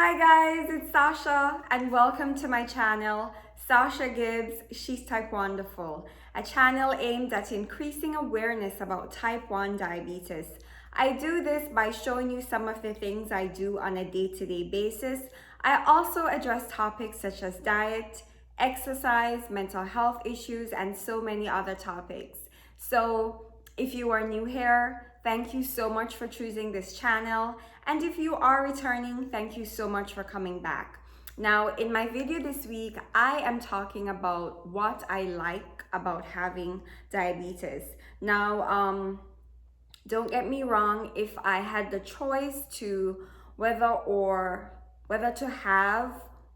Hi guys, it's Sasha and welcome to my channel, Sasha Gibbs, She's Type Wonderful, a channel aimed at increasing awareness about type 1 diabetes. I do this by showing you some of the things I do on a day-to-day basis. I also address topics such as diet, exercise, mental health issues, and so many other topics. So if you are new here, thank you so much for choosing this channel. And if you are returning, thank you so much for coming back. Now, in my video this week, I am talking about what I like about having diabetes. Now, don't get me wrong, if I had the choice to whether to have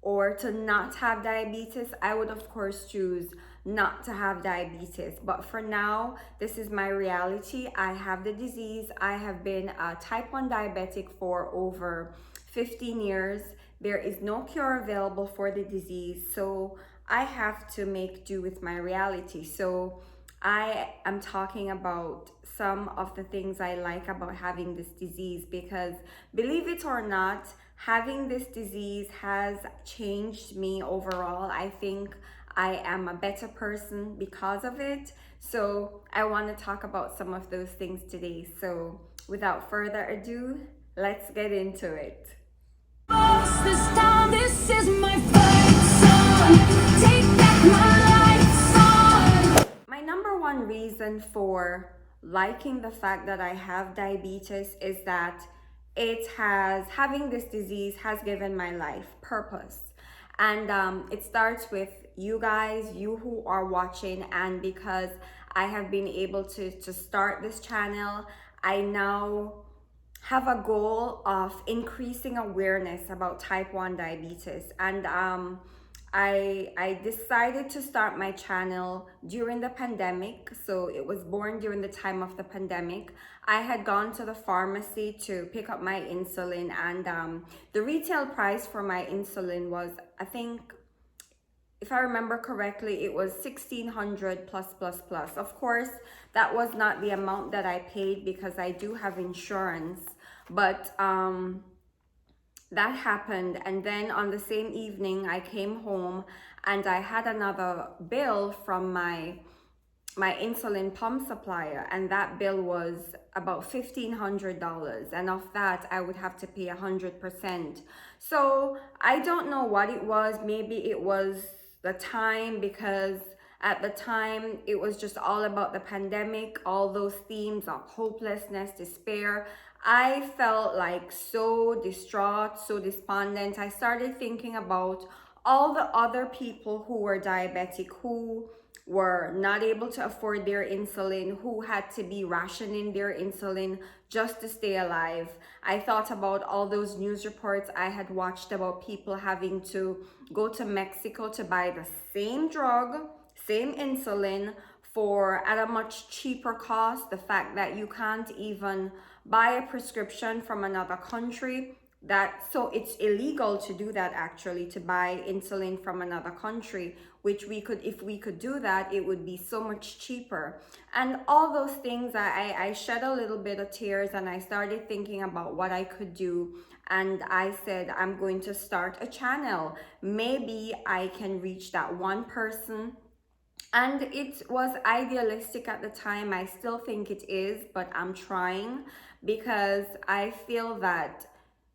or to not have diabetes, I would of course choose not to have diabetes. But for now, this is my reality. I have the disease. I have been a type 1 diabetic for over 15 years. There is no cure available for the disease, so I have to make do with my reality. So I am talking about some of the things I like about having this disease because, believe it or not, having this disease has changed me overall. I think I am a better person because of it. So I want to talk about some of those things today. So without further ado, let's get into it. This time, this is my fight song. Take back my life song. My number one reason for liking the fact that I have diabetes is that having this disease has given my life purpose. And it starts with you guys, you who are watching, and because I have been able to start this channel, I now have a goal of increasing awareness about type 1 diabetes. And I decided to start my channel during the pandemic. So it was born during the time of the pandemic. I had gone to the pharmacy to pick up my insulin, and the retail price for my insulin was, I think, if I remember correctly, it was 1600 plus. Of course, that was not the amount that I paid because I do have insurance, but that happened. And then on the same evening, I came home and I had another bill from my insulin pump supplier, and that bill was about $1,500, and of that I would have to pay 100%. So I don't know what it was. Maybe it was the time, because at the time it was just all about the pandemic, all those themes of hopelessness, despair. I felt like so distraught, so despondent. I started thinking about all the other people who were diabetic, who were not able to afford their insulin, who had to be rationing their insulin just to stay alive. I thought about all those news reports I had watched about people having to go to Mexico to buy the same drug, same insulin, for at a much cheaper cost. The fact that you can't even buy a prescription from another country, so it's illegal to do that, actually, to buy insulin from another country, which we could, if we could do that, it would be so much cheaper. And all those things, I shed a little bit of tears, and I started thinking about what I could do. And I said, I'm going to start a channel. Maybe I can reach that one person. And it was idealistic at the time. I still think it is, but I'm trying, because I feel that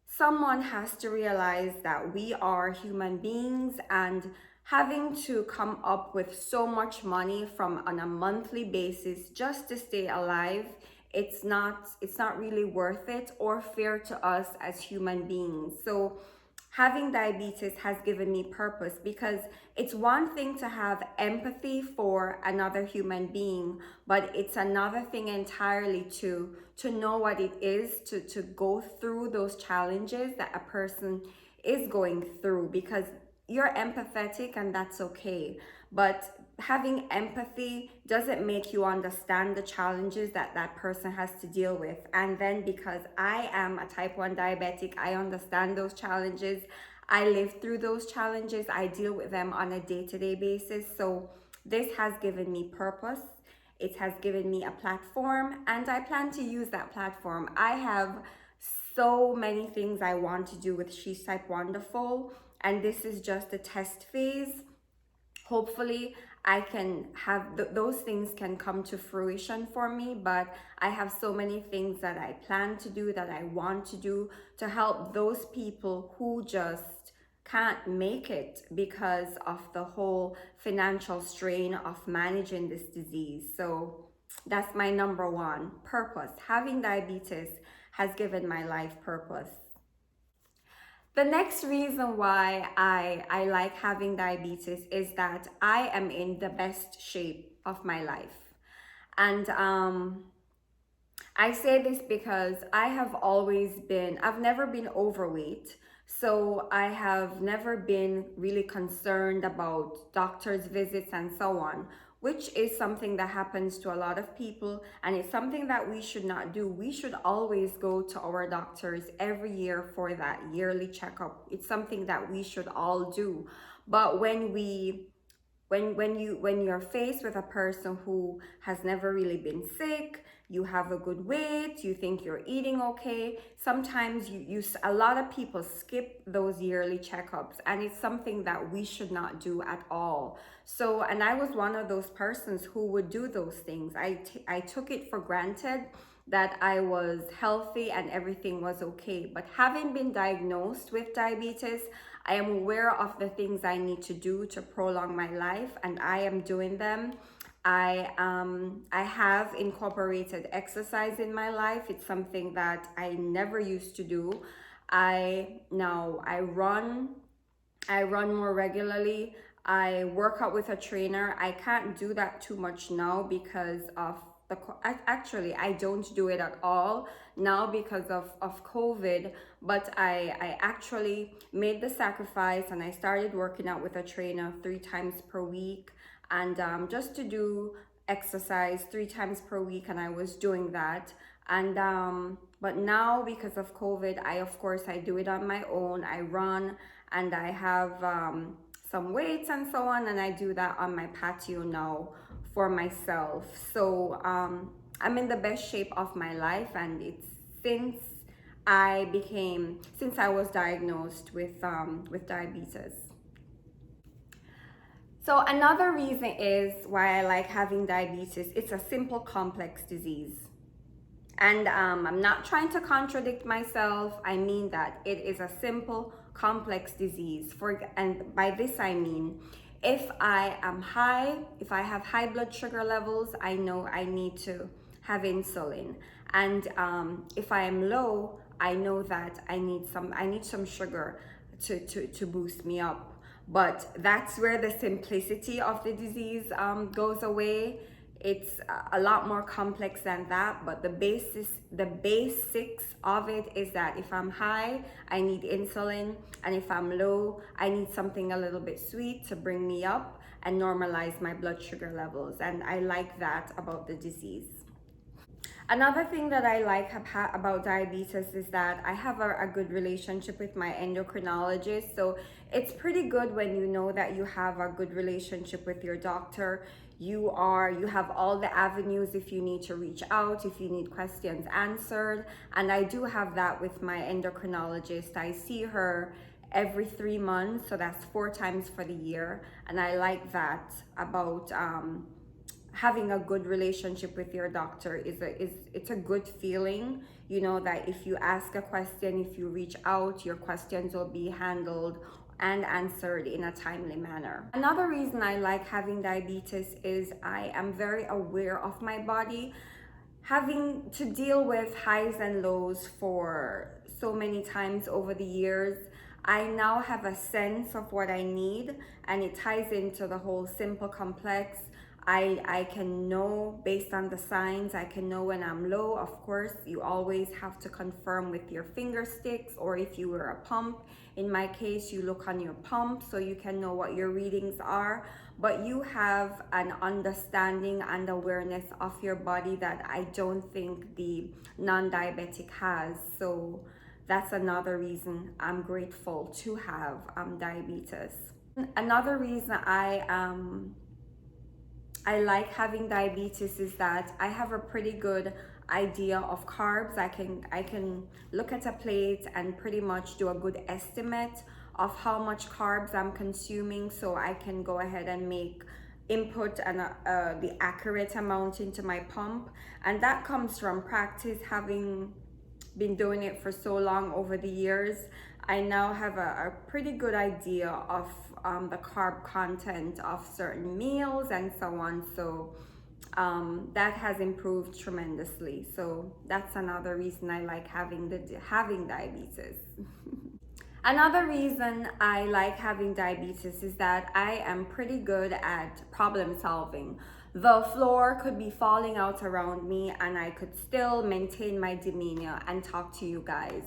someone has to realize that we are human beings, and having to come up with so much money on a monthly basis just to stay alive, it's not really worth it or fair to us as human beings. So having diabetes has given me purpose, because it's one thing to have empathy for another human being, but it's another thing entirely to know what it is to go through those challenges that a person is going through, because you're empathetic and that's okay. But having empathy doesn't make you understand the challenges that that person has to deal with. And then, because I am a type 1 diabetic, I understand those challenges. I live through those challenges. I deal with them on a day-to-day basis. So this has given me purpose. It has given me a platform, and I plan to use that platform. I have so many things I want to do with She's Type Wonderful, and this is just the test phase. Hopefully I can have those things can come to fruition for me, but I have so many things that I plan to do, that I want to do, to help those people who just can't make it because of the whole financial strain of managing this disease. So that's my number one purpose. Having diabetes has given my life purpose. The next reason why I like having diabetes is that I am in the best shape of my life. And I say this because I've never been overweight. So I have never been really concerned about doctor's visits and so on, which is something that happens to a lot of people. And it's something that we should not do. We should always go to our doctors every year for that yearly checkup. It's something that we should all do. But when you're faced with a person who has never really been sick, you have a good weight, you think you're eating okay, sometimes a lot of people skip those yearly checkups, and it's something that we should not do at all. So, and I was one of those persons who would do those things. I took it for granted that I was healthy and everything was okay. But having been diagnosed with diabetes, I am aware of the things I need to do to prolong my life, and I am doing them. I have incorporated exercise in my life. It's something that I never used to do. I run more regularly. I work out with a trainer. I can't do that too much now because of actually I don't do it at all now because of COVID, but I actually made the sacrifice and I started working out with a trainer 3 times per week, and just to do exercise 3 times per week, and I was doing that. And but now because of COVID, I do it on my own. I run and I have some weights and so on, and I do that on my patio now for myself. So I'm in the best shape of my life, and it's since since I was diagnosed with diabetes. So another reason is why I like having diabetes. It's a simple complex disease. And I'm not trying to contradict myself. I mean that it is a simple, complex disease. And by this I mean, if I have high blood sugar levels, I know I need to have insulin. And if I am low, I know that I need some sugar to boost me up. But that's where the simplicity of the disease goes away. It's a lot more complex than that, but the basics of it is that if I'm high, I need insulin, and if I'm low, I need something a little bit sweet to bring me up and normalize my blood sugar levels. And I like that about the disease. Another thing that I like about diabetes is that I have a good relationship with my endocrinologist. So it's pretty good when you know that you have a good relationship with your doctor. You have all the avenues if you need to reach out, if you need questions answered. And I do have that with my endocrinologist. I see her every 3 months, so that's 4 times for the year. And I like that about having a good relationship with your doctor. It's a good feeling, you know, that if you ask a question, if you reach out, your questions will be handled and answered in a timely manner. Another reason I like having diabetes is I am very aware of my body. Having to deal with highs and lows for so many times over the years, I now have a sense of what I need, and it ties into the whole simple complex. I can know based on the signs. I can know when I'm low. Of course, you always have to confirm with your finger sticks, or if you wear a pump. In my case, you look on your pump so you can know what your readings are. But you have an understanding and awareness of your body that I don't think the non-diabetic has. So that's another reason I'm grateful to have diabetes. Another reason I like having diabetes is that I have a pretty good idea of carbs. I can look at a plate and pretty much do a good estimate of how much carbs I'm consuming, so I can go ahead and make input and the accurate amount into my pump. And that comes from practice, having been doing it for so long over the years. I now have a pretty good idea of the carb content of certain meals and so on. So that has improved tremendously. So that's another reason I like having diabetes. Another reason I like having diabetes is that I am pretty good at problem solving. The floor could be falling out around me and I could still maintain my demeanor and talk to you guys.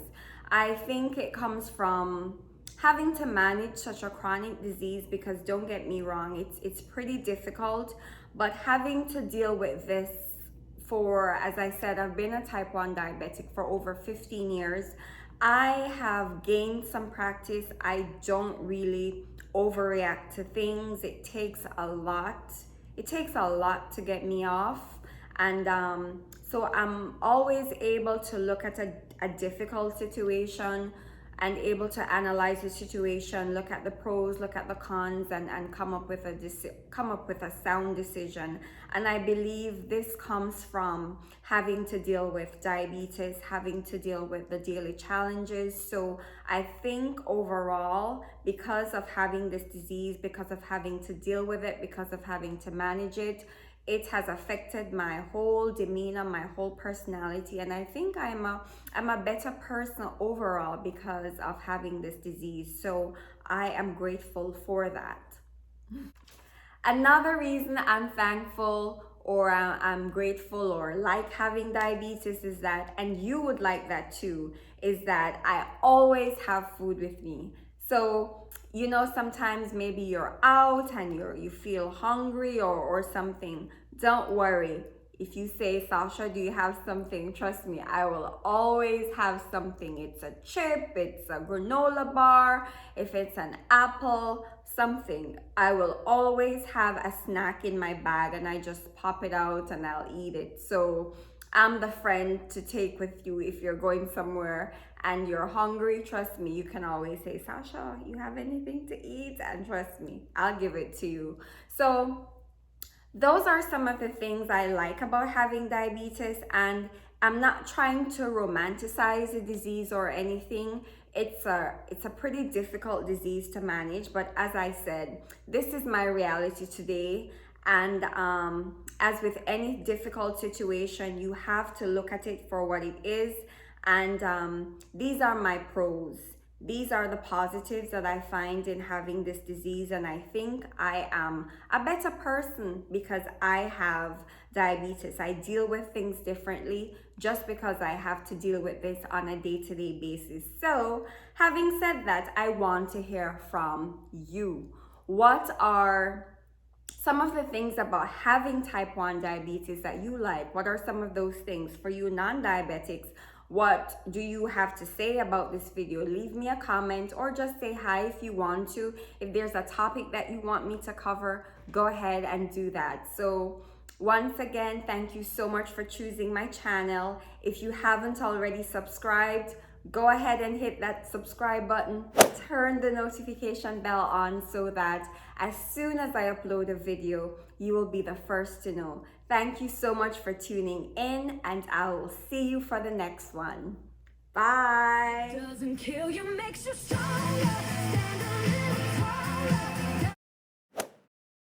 I think it comes from having to manage such a chronic disease, because don't get me wrong, it's pretty difficult, but having to deal with this for, as I said, I've been a type 1 diabetic for over 15 years. I have gained some practice. I don't really overreact to things. It takes a lot. It takes a lot to get me off. And so I'm always able to look at a difficult situation and able to analyze the situation, look at the pros, look at the cons, and come up with a sound decision. And I believe this comes from having to deal with diabetes, having to deal with the daily challenges. So I think overall, because of having this disease, because of having to deal with it, because of having to manage it, it has affected my whole demeanor, my whole personality, and I think I'm a better person overall because of having this disease. So I am grateful for that. Another reason I'm thankful, or I'm grateful, or like having diabetes is that, and you would like that too, is that I always have food with me. So, you know, sometimes maybe you're out and you feel hungry or something. Don't worry. If you say, Sasha, do you have something? Trust me, I will always have something. It's a chip, it's a granola bar, if it's an apple, something. I will always have a snack in my bag and I just pop it out and I'll eat it. So I'm the friend to take with you if you're going somewhere and you're hungry. Trust me, you can always say, Sasha, you have anything to eat? And trust me, I'll give it to you. So those are some of the things I like about having diabetes, and I'm not trying to romanticize the disease or anything. It's a pretty difficult disease to manage, but as I said, this is my reality today. And as with any difficult situation, you have to look at it for what it is. And these are my pros. These are the positives that I find in having this disease. And I think I am a better person because I have diabetes. I deal with things differently just because I have to deal with this on a day-to-day basis. So having said that, I want to hear from you. What are some of the things about having type 1 diabetes that you like? What are some of those things for you non-diabetics? What do you have to say about this video? Leave me a comment or just say hi if you want to. If there's a topic that you want me to cover, go ahead and do that. So once again, thank you so much for choosing my channel. If you haven't already subscribed, go ahead and hit that subscribe button. Turn the notification bell on so that as soon as I upload a video, you will be the first to know. Thank you so much for tuning in, and I will see you for the next one. Bye. Doesn't kill you, makes you strong.